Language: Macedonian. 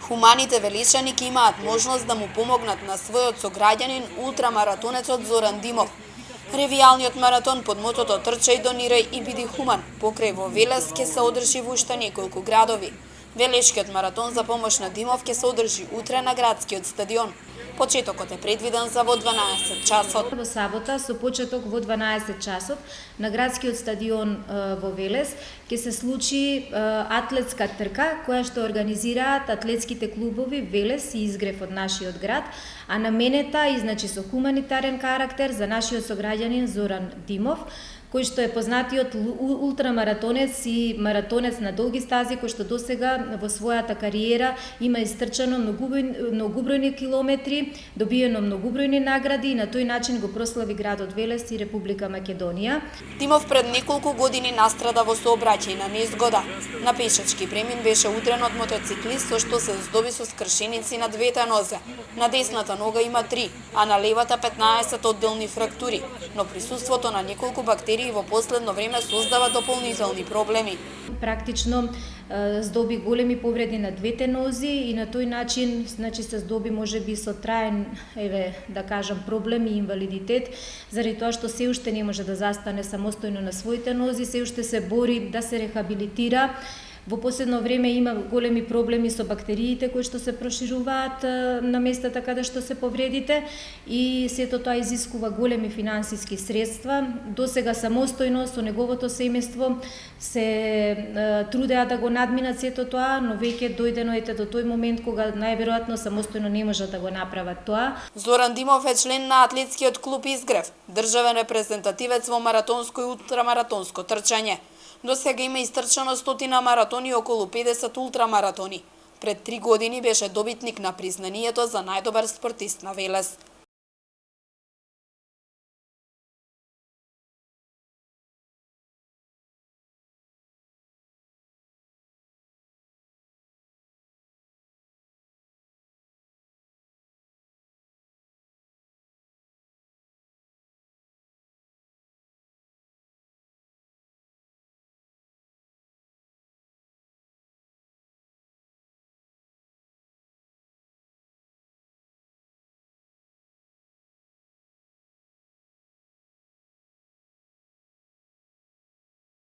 Хуманите величани ќе имаат можност да му помогнат на својот сограѓанин ултрамаратонецот Зоран Димов. Ревијалниот маратон под мотото Трчај, донирај и биди хуман покрај во Велес ќе се одржи во уште неколку градови. Велешкиот маратон за помош на Димов ќе се одржи утре на градскиот стадион. Почетокот е предвиден за во 12 часот. Во сабота со почеток во 12 часот на градскиот стадион во Велес ќе се случи атлетска трка која што организираат атлетските клубови Велес и Изгрев од нашиот град, а наменета и со хуманитарен карактер за нашиот сограѓанин Зоран Димов, кој што е познатиот ултрамаратонец и маратонец на долги стази, кој што досега во својата кариера има истрчано многубројни километри, добиено многубројни награди и на тој начин го прослави градот Велес и Република Македонија. Димов пред неколку години настрада во сообраќајна незгода. На пешачки премин беше удрен од мотоциклист со што се здоби со скршеници на двете нозе. На десната нога има 3, а на левата 15 одделни фрактури, но присуството на неколку бактерии во последно време создава дополнителни проблеми. Практично здоби големи повреди на двете нози и на тој начин се здоби можеби со траен, да кажам, проблем и инвалидитет, заради тоа што се уште не може да застане самостојно на своите нози, се уште се бори да се рехабилитира. Во последно време има големи проблеми со бактериите кои што се прошируваат на местата каде што се повредите и сето тоа изискува големи финансиски средства. Досега самостојно со неговото семејство се трудеа да го надминат сето тоа, но веќе дојдено е до тој момент кога најверојатно самостојно не можат да го направат тоа. Зоран Димов е член на атлетскиот клуб Изгрев, државен репрезентативец во маратонско и ултрамаратонско трчање. До сега има истрчано 100 маратони и околу 50 ултрамаратони. Пред 3 години беше добитник на признанието за најдобар спортист на Велес.